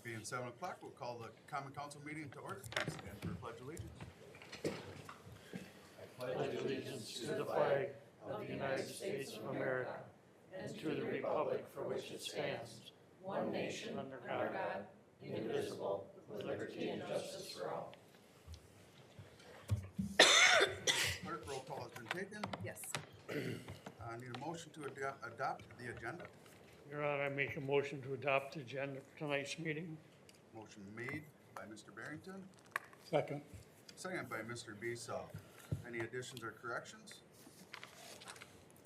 Being 7 o'clock, we'll call the common council meeting to order. Please stand for pledge allegiance. Pledge allegiance to the flag of the United States of America and to the republic for which it stands, one nation under God, indivisible, with liberty and justice for all. Clerk, roll call has been taken. Yes. I need a motion to adopt the agenda. Your Honor, I make a motion to adopt the agenda for tonight's meeting. Motion made by Mr. Barrington, Second. second by Mr. Beesaw. Any additions or corrections?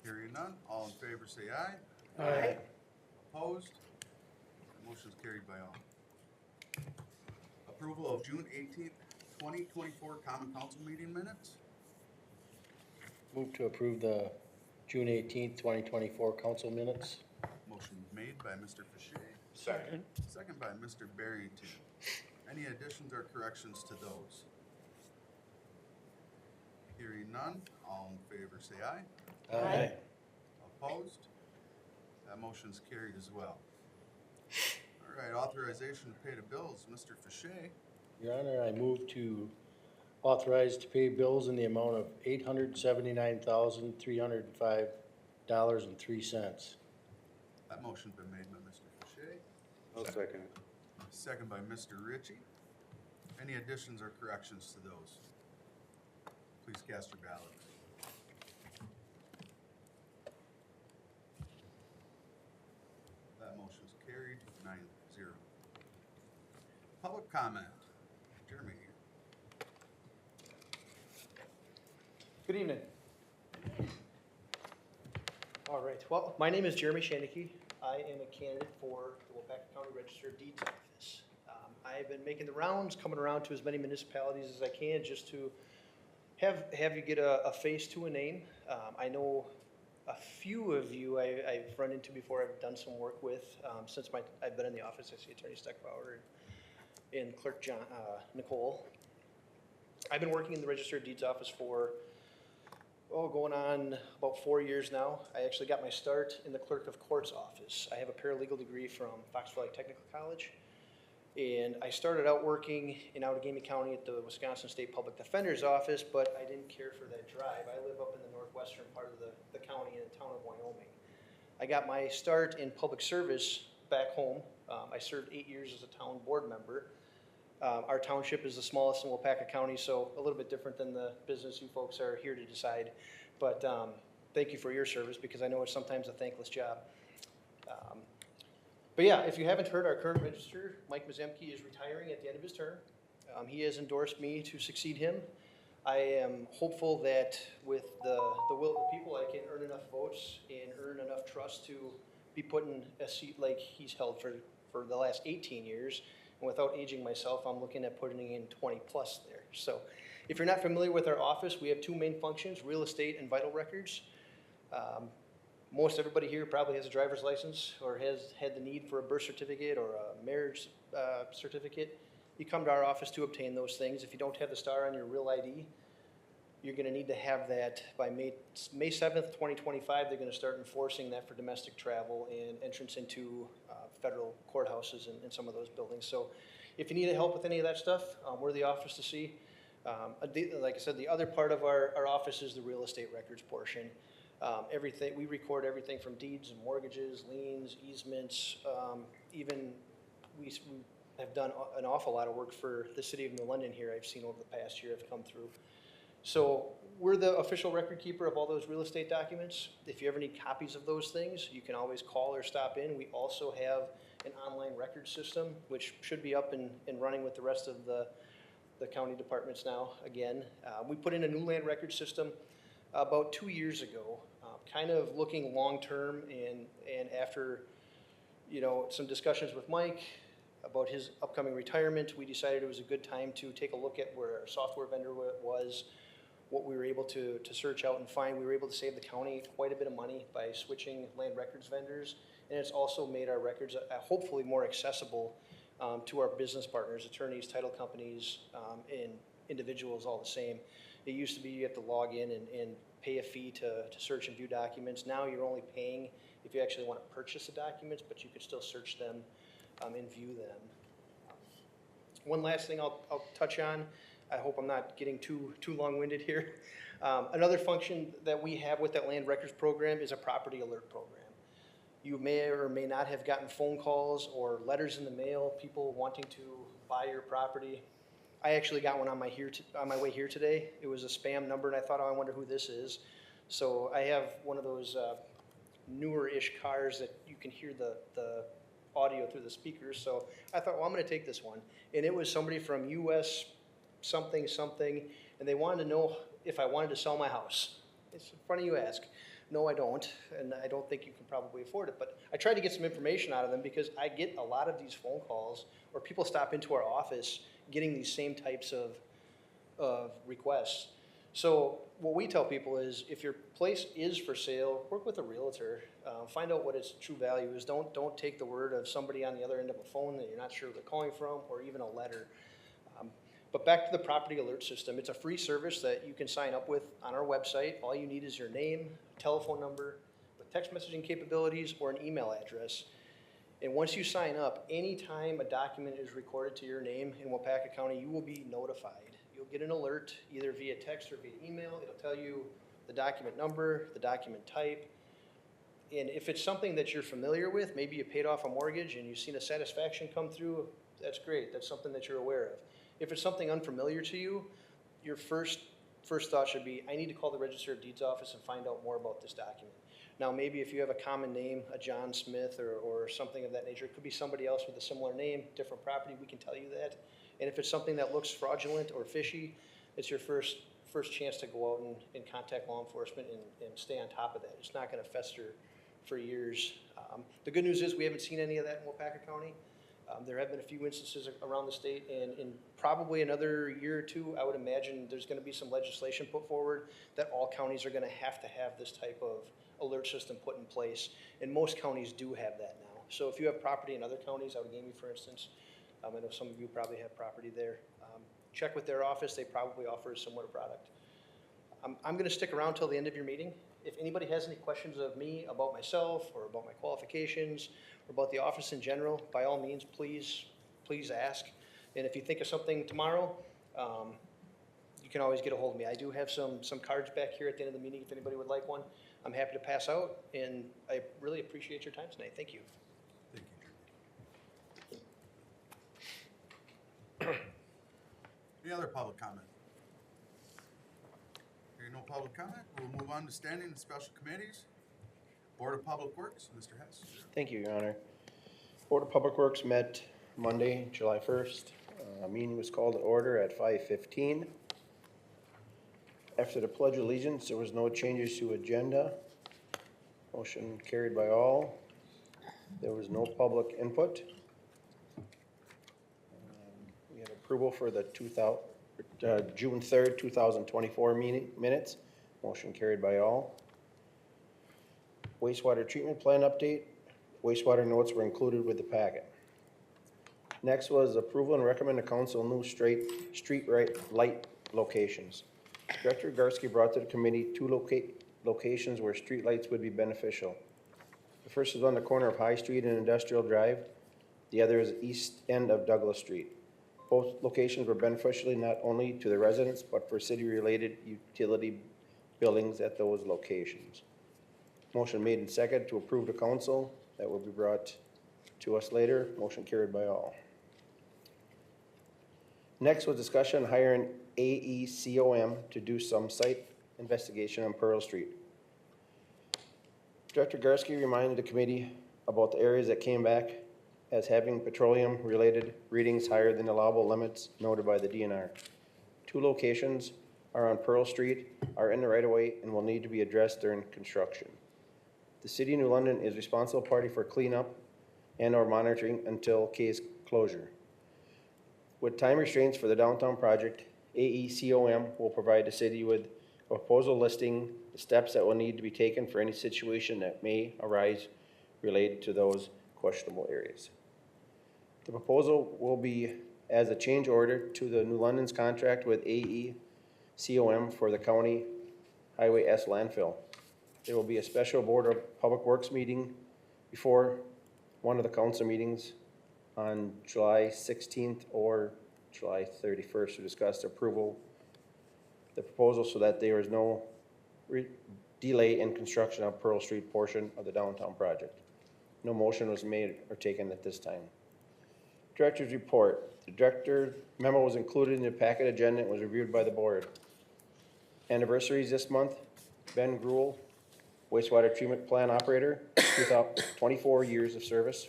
Hearing none, all in favor say aye. Aye. Opposed? Motion is carried by all. Approval of June 18th, 2024 common council meeting minutes. Move to approve the June 18th, 2024 council minutes. Motion made by Mr. Fichet, Second. second by Mr. Barrington. Any additions or corrections to those? Hearing none, all in favor say aye. Aye. Opposed? That motion is carried as well. All right, authorization to pay the bills, Mr. Fichet. Your Honor, I move to authorize to pay bills in the amount of $879,305.03. That motion's been made by Mr. Fichet, I'll second it. second by Mr. Ritchie. Any additions or corrections to those? Please cast your ballots. That motion is carried 9-0. Public comment. Jeremy. Good evening. All right, well, my name is Jeremy Shandeke. I am a candidate for the Waupaca County Register of Deeds Office. I've been making the rounds, coming around to as many municipalities as I can just to have you get a face to a name. I know a few of you I've run into before, I've done some work with since I've been in the office. I see Attorney Steckbauer and Clerk Nicole. I've been working in the Register of Deeds office for going on about 4 years now. I actually got my start in the Clerk of Court's office. I have a paralegal degree from Fox Valley Technical College. And I started out working in Outagamie County at the Wisconsin State Public Defender's Office, but I didn't care for that drive. I live up in the northwestern part of the county in the town of Wyoming. I got my start in public service back home. I served 8 years as a town board member. Our township is the smallest in Waupaca County, so a little bit different than the business you folks are here to decide. But thank you for your service, because I know it's sometimes a thankless job. But yeah, if you haven't heard, our current register, Mike Mazemke, is retiring at the end of his term. He has endorsed me to succeed him. I am hopeful that with the will of the people, I can earn enough votes and earn enough trust to be put in a seat like he's held for the last 18 years. And without aging myself, I'm looking at putting in 20 plus there. So if you're not familiar with our office, we have two main functions: real estate and vital records. Most everybody here probably has a driver's license or has had the need for a birth certificate or a marriage certificate. You come to our office to obtain those things. If you don't have the star on your real ID, you're going to need to have that by May 7th, 2025. They're going to start enforcing that for domestic travel and entrance into federal courthouses and some of those buildings. So if you need help with any of that stuff, we're the office to see. Like I said, the other part of our office is the real estate records portion. Everything, we record everything from deeds and mortgages, liens, easements. Even we have done an awful lot of work for the city of New London here. I've seen over the past year have come through. So we're the official record keeper of all those real estate documents. If you ever need copies of those things, you can always call or stop in. We also have an online record system, which should be up and running with the rest of the county departments now again. We put in a new land record system about 2 years ago, kind of looking long-term, and after, some discussions with Mike about his upcoming retirement, we decided it was a good time to take a look at where our software vendor was, what we were able to search out and find. We were able to save the county quite a bit of money by switching land records vendors, and it's also made our records hopefully more accessible to our business partners, attorneys, title companies, and individuals all the same. It used to be you had to log in and pay a fee to search and view documents. Now you're only paying if you actually want to purchase the documents, but you could still search them and view them. One last thing I'll touch on, I hope I'm not getting too long-winded here. Another function that we have with that land records program is a property alert program. You may or may not have gotten phone calls or letters in the mail, people wanting to buy your property. I actually got one on my way here today. It was a spam number, and I thought, oh, I wonder who this is. So I have one of those newer-ish cars that you can hear the audio through the speakers. So I thought, well, I'm going to take this one. And it was somebody from US something, and they wanted to know if I wanted to sell my house. It's funny you ask. No, I don't, and I don't think you can probably afford it. But I tried to get some information out of them because I get a lot of these phone calls, or people stop into our office getting these same types of requests. So what we tell people is, if your place is for sale, work with a realtor. Find out what its true value is. Don't take the word of somebody on the other end of a phone that you're not sure they're calling from, or even a letter. But back to the property alert system, it's a free service that you can sign up with on our website. All you need is your name, telephone number, with text messaging capabilities, or an email address. And once you sign up, anytime a document is recorded to your name in Waupaca County, you will be notified. You'll get an alert either via text or via email. It'll tell you the document number, the document type. And if it's something that you're familiar with, maybe you paid off a mortgage and you've seen a satisfaction come through, that's great. That's something that you're aware of. If it's something unfamiliar to you, your first thought should be, I need to call the Register of Deeds office and find out more about this document. Now, maybe if you have a common name, a John Smith or something of that nature, it could be somebody else with a similar name, different property, we can tell you that. And if it's something that looks fraudulent or fishy, it's your first chance to go out and contact law enforcement and stay on top of that. It's not gonna fester for years. The good news is we haven't seen any of that in Waupaca County. There have been a few instances around the state, and in probably another year or two, I would imagine there's gonna be some legislation put forward that all counties are gonna have to have this type of alert system put in place, and most counties do have that now. So if you have property in other counties, Outagamie for instance, I know some of you probably have property there, check with their office, they probably offer a similar product. I'm gonna stick around till the end of your meeting. If anybody has any questions of me about myself, or about my qualifications, or about the office in general, by all means, please ask. And if you think of something tomorrow, you can always get a hold of me. I do have some cards back here at the end of the meeting if anybody would like one. I'm happy to pass out, and I really appreciate your time tonight. Thank you. Thank you, Jeremy. Any other public comment? Hearing no public comment, we'll move on to standing and special committees. Board of Public Works, Mr. Hess. Thank you, Your Honor. Board of Public Works met Monday, July 1st. Meeting was called to order at 5:15. After the Pledge of Allegiance, there was no changes to agenda. Motion carried by all. There was no public input. We had approval for the June 3rd, 2024 meeting minutes. Motion carried by all. Wastewater treatment plan update. Wastewater notes were included with the packet. Next was approval and recommend to council new street light locations. Director Garsky brought to the committee two locations where street lights would be beneficial. The first is on the corner of High Street and Industrial Drive. The other is east end of Douglas Street. Both locations were beneficial not only to the residents, but for city-related utility buildings at those locations. Motion made and second to approve the council. That will be brought to us later. Motion carried by all. Next was discussion on hiring AECOM to do some site investigation on Pearl Street. Director Garsky reminded the committee about the areas that came back as having petroleum-related readings higher than allowable limits noted by the DNR. Two locations are on Pearl Street, are in the right-of-way, and will need to be addressed during construction. The City of New London is responsible party for cleanup and/or monitoring until case closure. With time restraints for the downtown project, AECOM will provide the city with a proposal listing the steps that will need to be taken for any situation that may arise related to those questionable areas. The proposal will be as a change order to the New London's contract with AECOM for the county Highway S landfill. There will be a special Board of Public Works meeting before one of the council meetings on July 16th or July 31st, to discuss approval, the proposal so that there is no delay in construction of Pearl Street portion of the downtown project. No motion was made or taken at this time. Director's report. The director memo was included in the packet agenda and was reviewed by the board. Anniversaries this month: Ben Gruel, wastewater treatment plant operator, 24 years of service.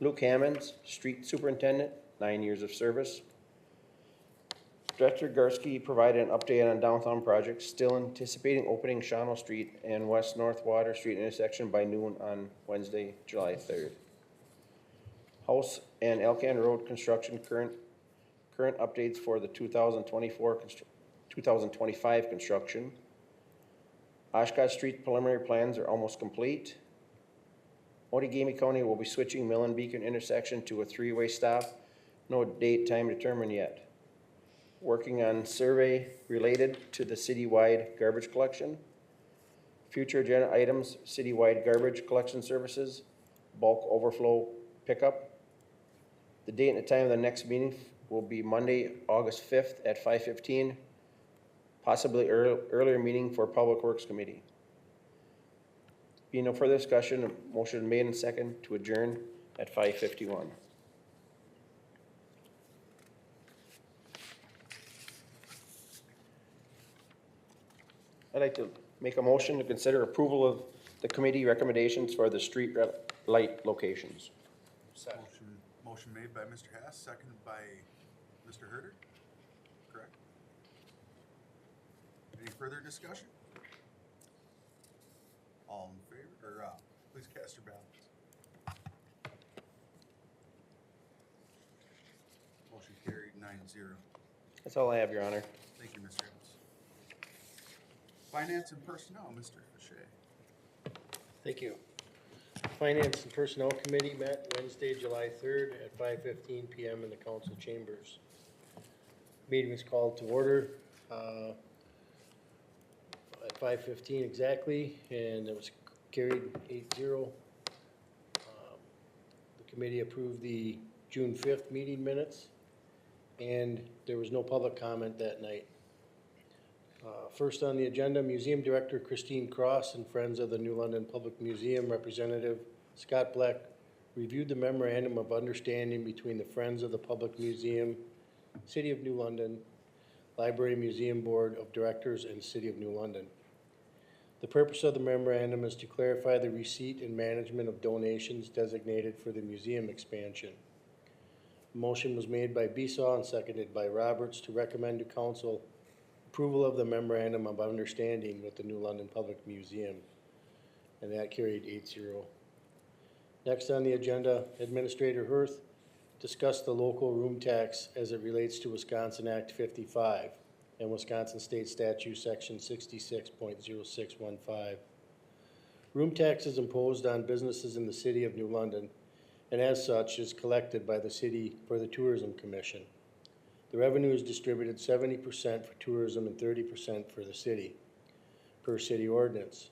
Luke Hammonds, street superintendent, 9 years of service. Director Gursky provided an update on downtown projects, still anticipating opening Shawano Street and West North Water Street intersection by noon on Wednesday, July 3rd. House and Elkan Road construction current updates for the 2025 construction. Oshkosh Street preliminary plans are almost complete. Outagamie County will be switching Millen Beacon intersection to a 3-way stop. No date, time determined yet. Working on survey related to the citywide garbage collection. Future agenda items: citywide garbage collection services, bulk overflow pickup. The date and the time of the next meeting will be Monday, August 5th at 5:15, possibly earlier meeting for Public Works Committee. Being no further discussion, a motion made and second to adjourn at 5:51. I'd like to make a motion to consider approval of the committee recommendations for the street light locations. Motion made by Mr. Hess, seconded by Mr. Herder. Correct? Any further discussion? All in favor, or please cast your ballots. Motion carried 9-0. That's all I have, Your Honor. Thank you, Mr. Hess. Finance and Personnel, Mr. Fisher. Thank you. Finance and Personnel Committee met Wednesday, July 3rd at 5:15 PM in the council chambers. Meeting was called to order at 5:15 exactly, and it was carried 8-0. The committee approved the June 5th meeting minutes, and there was no public comment that night. First on the agenda, Museum Director Christine Cross and Friends of the New London Public Museum Representative Scott Black reviewed the memorandum of understanding between the Friends of the Public Museum, City of New London, Library Museum Board of Directors, and City of New London. The purpose of the memorandum is to clarify the receipt and management of donations designated for the museum expansion. A motion was made by Besaw and seconded by Roberts to recommend to council approval of the memorandum of understanding with the New London Public Museum, and that carried 8-0. Next on the agenda, Administrator Hirth discussed the local room tax as it relates to Wisconsin Act 55 and Wisconsin State Statute Section 66.0615. Room tax is imposed on businesses in the City of New London, and as such is collected by the city for the Tourism Commission. The revenue is distributed 70% for tourism and 30% for the city, per city ordinance.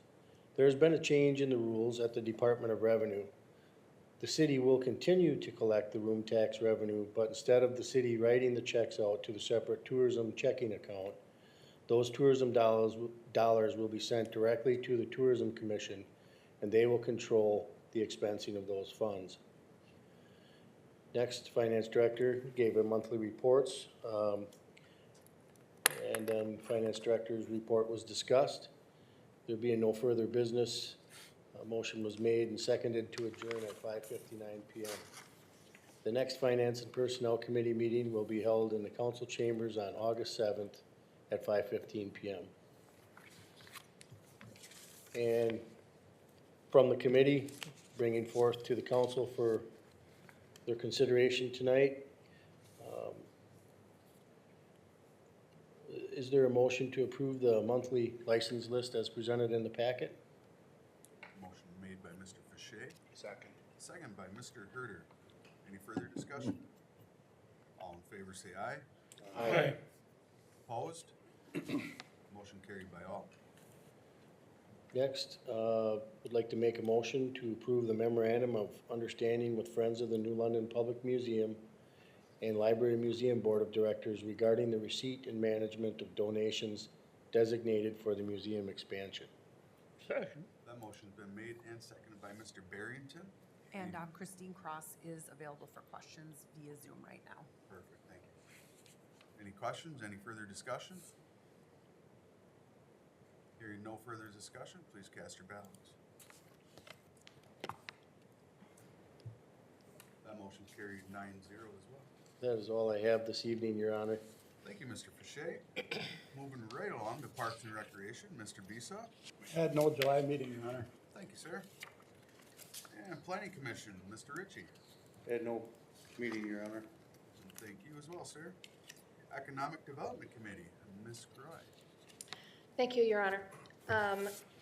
There has been a change in the rules at the Department of Revenue. The city will continue to collect the room tax revenue, but instead of the city writing the checks out to the separate tourism checking account, those tourism dollars will be sent directly to the Tourism Commission, and they will control the expensing of those funds. Next, Finance Director gave her monthly reports, and then Finance Director's report was discussed. There being no further business, a motion was made and seconded to adjourn at 5:59 PM. The next Finance and Personnel Committee meeting will be held in the council chambers on August 7th at 5:15 PM. And from the committee, bringing forth to the council for their consideration tonight. Is there a motion to approve the monthly license list as presented in the packet? Motion made by Mr. Fisher. Second. Second by Mr. Herder. Any further discussion? All in favor say aye. Aye. Opposed? Motion carried by all. Next, would like to make a motion to approve the memorandum of understanding with Friends of the New London Public Museum and Library and Museum Board of Directors regarding the receipt and management of donations designated for the museum expansion. Second. That motion's been made and seconded by Mr. Barrington. And Christine Cross is available for questions via Zoom right now. Perfect, thank you. Any questions, any further discussion? Hearing no further discussion, please cast your ballots. That motion carried 9-0 as well. That is all I have this evening, Your Honor. Thank you, Mr. Fiche. Moving right along to Parks and Recreation, Mr. Bisa. Had no July meeting, Your Honor. Thank you, sir. And Planning Commission, Mr. Ritchie. Had no meeting, Your Honor. And thank you as well, sir. Economic Development Committee, Ms. Croy. Thank you, Your Honor.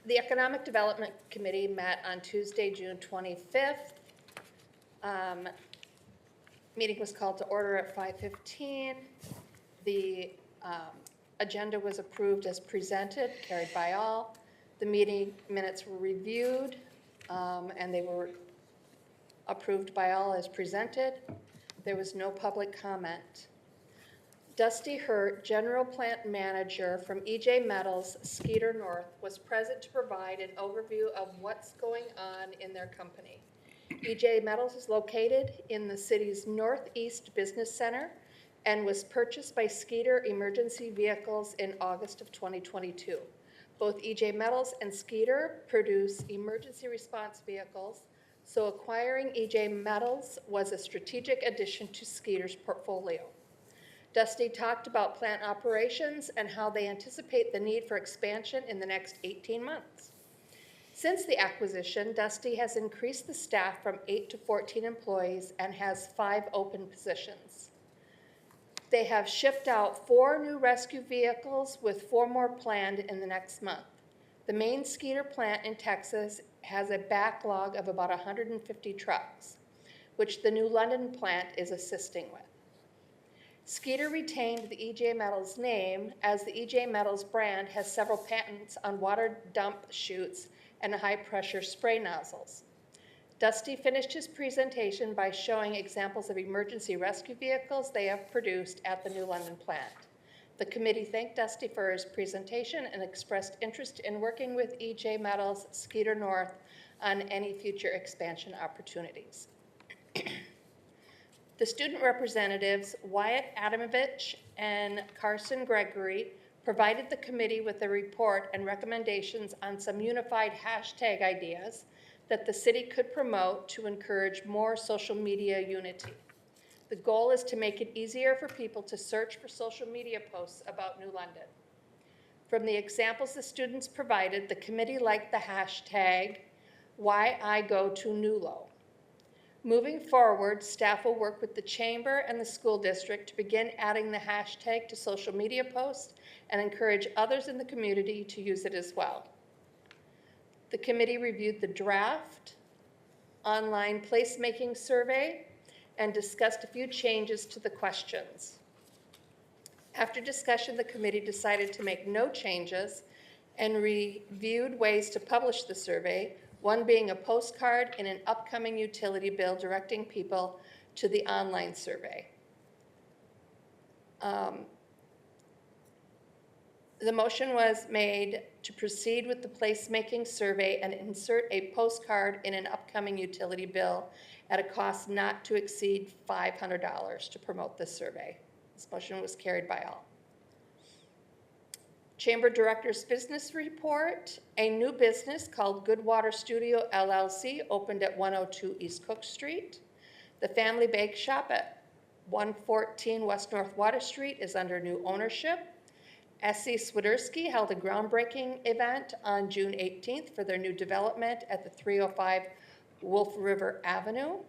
The Economic Development Committee met on Tuesday, June 25th. Meeting was called to order at 5:15. The agenda was approved as presented, carried by all. The meeting minutes were reviewed, and they were approved by all as presented. There was no public comment. Dusty Hurt, General Plant Manager from EJ Metals, Skeeter North, was present to provide an overview of what's going on in their company. EJ Metals is located in the city's Northeast Business Center and was purchased by Skeeter Emergency Vehicles in August of 2022. Both EJ Metals and Skeeter produce emergency response vehicles, so acquiring EJ Metals was a strategic addition to Skeeter's portfolio. Dusty talked about plant operations and how they anticipate the need for expansion in the next 18 months. Since the acquisition, Dusty has increased the staff from 8 to 14 employees and has 5 open positions. They have shipped out 4 new rescue vehicles with 4 more planned in the next month. The main Skeeter plant in Texas has a backlog of about 150 trucks, which the new London plant is assisting with. Skeeter retained the EJ Metals name as the EJ Metals brand has several patents on water dump chutes and high-pressure spray nozzles. Dusty finished his presentation by showing examples of emergency rescue vehicles they have produced at the New London plant. The committee thanked Dusty for his presentation and expressed interest in working with EJ Metals, Skeeter North on any future expansion opportunities. The student representatives, Wyatt Adamovich and Carson Gregory, provided the committee with a report and recommendations on some unified hashtag ideas that the city could promote to encourage more social media unity. The goal is to make it easier for people to search for social media posts about New London. From the examples the students provided, the committee liked the hashtag #WhyIGoToNewLo. Moving forward, staff will work with the chamber and the school district to begin adding the hashtag to social media posts and encourage others in the community to use it as well. The committee reviewed the draft online placemaking survey and discussed a few changes to the questions. After discussion, the committee decided to make no changes and reviewed ways to publish the survey, one being a postcard in an upcoming utility bill directing people to the online survey. The motion was made to proceed with the placemaking survey and insert a postcard in an upcoming utility bill at a cost not to exceed $500 to promote this survey. This motion was carried by all. Chamber Director's Business Report. A new business called Good Water Studio LLC opened at 102 East Cook Street. The Family Bake Shop at 114 West North Water Street is under new ownership. S.C. Swiderski held a groundbreaking event on June 18th for their new development at the 305 Wolf River Avenue.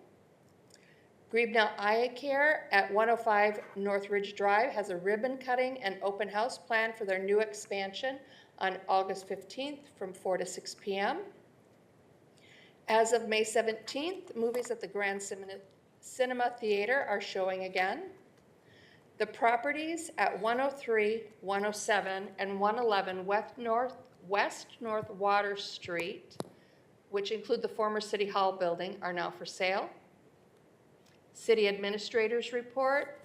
Griebnell Eye Care at 105 North Ridge Drive has a ribbon cutting and open house plan for their new expansion on August 15th from 4 to 6 p.m. As of May 17th, movies at the Grand Cinema Theater are showing again. The properties at 103, 107, and 111 West North Water Street, which include the former City Hall building, are now for sale. City Administrator's Report.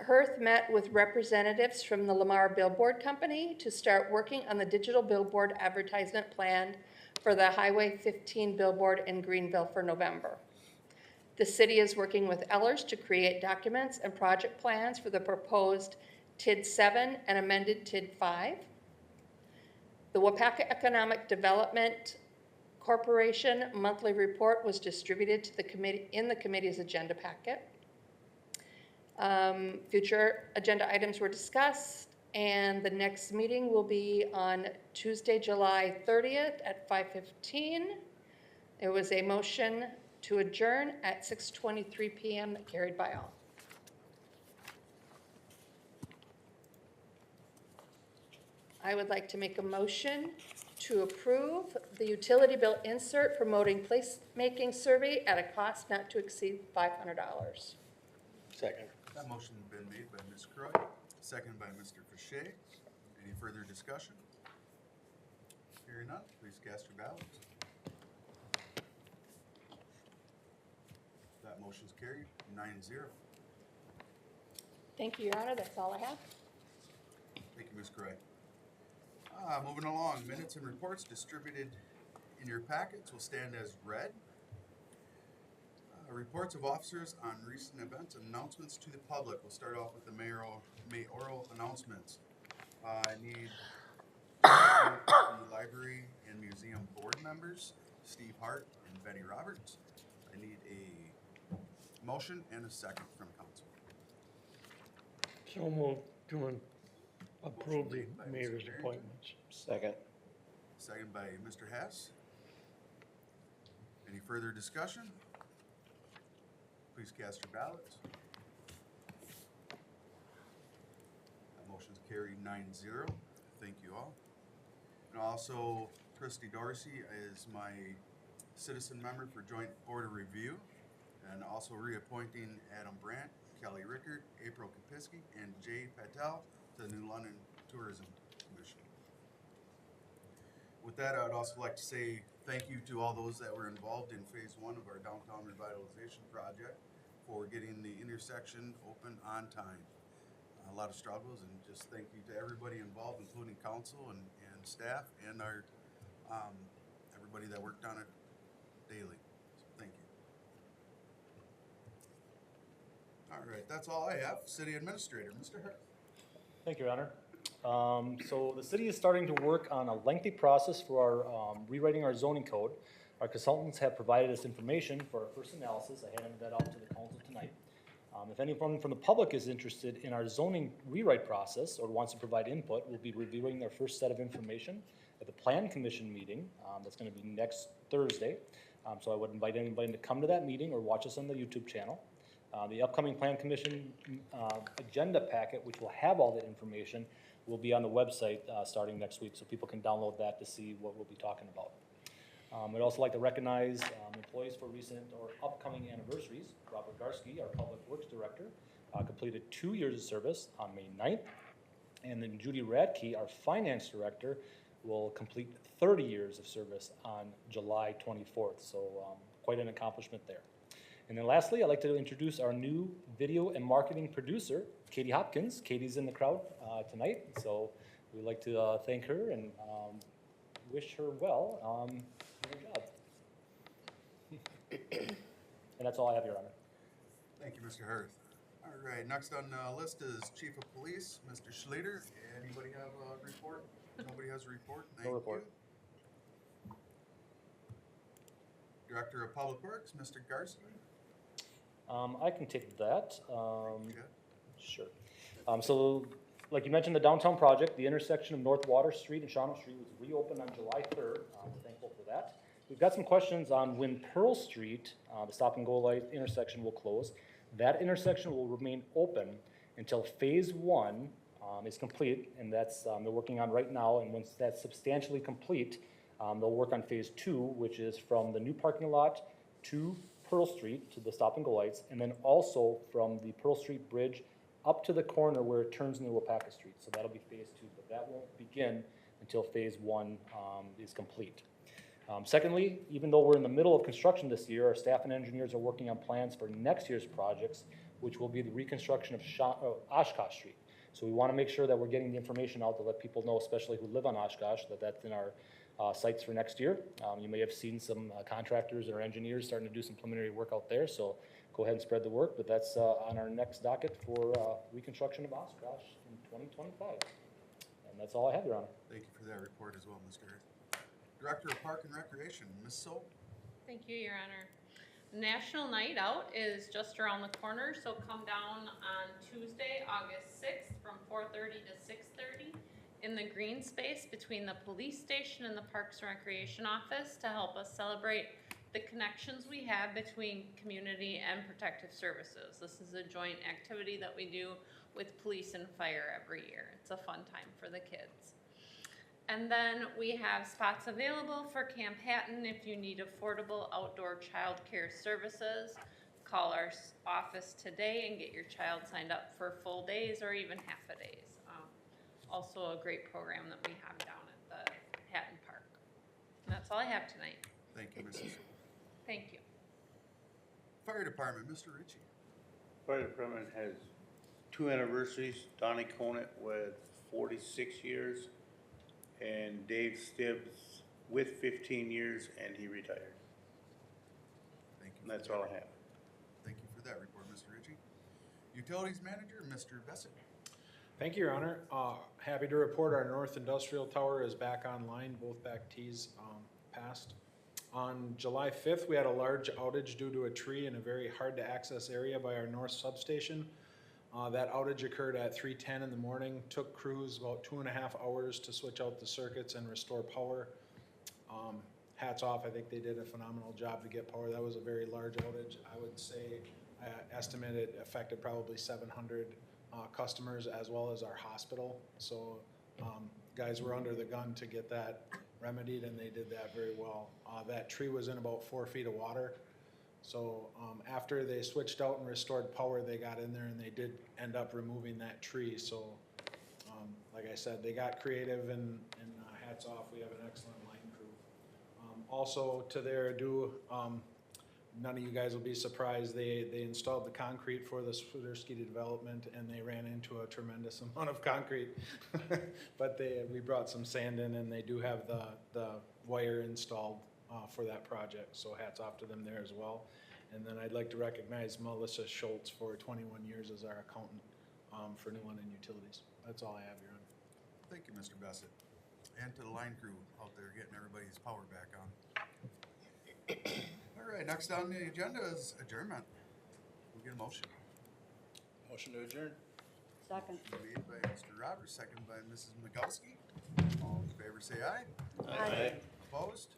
Hirth met with representatives from the Lamar Billboard Company to start working on the digital billboard advertisement plan for the Highway 15 billboard in Greenville for November. The city is working with Ellers to create documents and project plans for the proposed TID 7 and amended TID 5. The Wapaka Economic Development Corporation monthly report was distributed to the committee in the committee's agenda packet. Future agenda items were discussed, and the next meeting will be on Tuesday, July 30th at 5:15. There was a motion to adjourn at 6:23 p.m. that carried by all. I would like to make a motion to approve the utility bill insert promoting placemaking survey at a cost not to exceed $500. Second. That motion's been made by Ms. Croy, seconded by Mr. Fache. Any further discussion? Hearing none, please cast your ballots. That motion's carried 9-0. Thank you, Your Honor. That's all I have. Thank you, Ms. Croy. Moving along, minutes and reports distributed in your packets will stand as read. Reports of officers on recent events and announcements to the public. We'll start off with the mayoral announcements. I need the library and museum board members, Steve Hart and Betty Roberts. I need a motion and a second from council. So moved to approve the Motion made by Mr. mayor's Barrington. appointments. Second. Second by Mr. Hess. Any further discussion? Please cast your ballots. That motion's carried 9-0. Thank you all. And also, Christy Dorsey is my citizen member for Joint Board of Review, and also reappointing Adam Brandt, Kelly Rickard, April Kapiski, and Jay Patel to the New London Tourism Commission. With that, I would also like to say thank you to all those that were involved in phase 1 of our downtown revitalization project for getting the intersection open on time. A lot of struggles, and just thank you to everybody involved, including council and staff and our everybody that worked on it daily. So thank you. All right, that's all I have. City Administrator, Mr. Hart. Thank you, Your Honor. So the city is starting to work on a lengthy process for our rewriting our zoning code. Our consultants have provided us information for our first analysis. I handed that out to the council tonight. If anyone from the public is interested in our zoning rewrite process or wants to provide input, we'll be reviewing their first set of information at the Plan Commission meeting. That's going to be next Thursday. So I would invite anybody to come to that meeting or watch us on the YouTube channel. The upcoming Plan Commission agenda packet, which will have all that information, will be on the website starting next week, so people can download that to see what we'll be talking about. I'd also like to recognize employees for recent or upcoming anniversaries. Robert Garsky, our Public Works Director, completed 2 years of service on May 9th. And then Judy Radke, our Finance Director, will complete 30 years of service on July 24th. So quite an accomplishment there. And then lastly, I'd like to introduce our new video and marketing producer, Katie Hopkins. Katie's in the crowd tonight, so we'd like to thank her and wish her well in her job. And that's all I have, Your Honor. Thank you, Mr. Hurth. All right, next on the list is Chief of Police, Mr. Schluter. Anybody have a report? Nobody has a report? Thank report. you. Director of Public Works, Mr. Garsky. I can take that. Yeah. Sure. So, like you mentioned, the downtown project, the intersection of North Water Street and Shawano Street was reopened on July 3rd. We're thankful for that. We've got some questions on when Pearl Street, the stop and go light intersection, will close. That intersection will remain open until phase 1 is complete, and that's they're working on right now. And once that's substantially complete, they'll work on phase 2, which is from the new parking lot to Pearl Street to the stop and go lights, and then also from the Pearl Street Bridge up to the corner where it turns into Wapaka Street. So that'll be phase 2, but that won't begin until phase 1 is complete. Secondly, even though we're in the middle of construction this year, our staff and engineers are working on plans for next year's projects, which will be the reconstruction of Oshkosh Street. So we want to make sure that we're getting the information out to let people know, especially who live on Oshkosh, that that's in our sites for next year. You may have seen some contractors or engineers starting to do some preliminary work out there, so go ahead and spread the word, but that's on our next docket for reconstruction of Oshkosh in 2025. And that's all I have, Your Honor. Thank you for that report as well, Mr. Earth. Director of Park and Recreation, Ms. Soul. Thank you, Your Honor. National Night Out is just around the corner, so come down on Tuesday, August 6th from 4:30 to 6:30 in the green space between the police station and the Parks and Recreation Office to help us celebrate the connections we have between community and protective services. This is a joint activity that we do with police and fire every year. It's a fun time for the kids. And then we have spots available for Camp Hatton if you need affordable outdoor child care services. Call our office today and get your child signed up for full days or even half a days. Also a great program that we have down at the Hatton Park. And that's all I have tonight. Thank you, Mrs. Soul. Thank you. Fire Department, Mr. Ritchie. Fire department has 2 anniversaries. Donnie Conant with 46 years and Dave Stibbs with 15 years, and he retired. Thank you. And that's all I have. Thank you for that report, Mr. Ritchie. Utilities Manager, Mr. Bessett. Thank you, Your Honor. Happy to report our North Industrial Tower is back online, both back T's passed. On July 5th, we had a large outage due to a tree in a very hard-to-access area by our north substation. That outage occurred at 3:10 in the morning, took crews about 2.5 hours to switch out the circuits and restore power. Hats off, I think they did a phenomenal job to get power. That was a very large outage. I would say, I estimate it affected probably 700 customers as well as our hospital. So guys were under the gun to get that remedied, and they did that very well. That tree was in about 4 feet of water. So after they switched out and restored power, they got in there and they did end up removing that tree. So like I said, they got creative, and hats off. We have an excellent line crew. Also, to their due, none of you guys will be surprised, they installed the concrete for the Swiderski development, and they ran into a tremendous amount of concrete. But we brought some sand in, and they do have the wire installed for that project, so hats off to them there as well. And then I'd like to recognize Melissa Schultz for 21 years as our accountant for New London Utilities. That's all I have, Your Honor. Thank you, Mr. Bessett. And to the line crew out there getting everybody's power back on. All right, next on the agenda is adjournment. We get a motion. Motion to adjourn. Second. Made by Mr. Roberts, seconded by Mrs. Migowski. All in favor say aye. Aye. Opposed?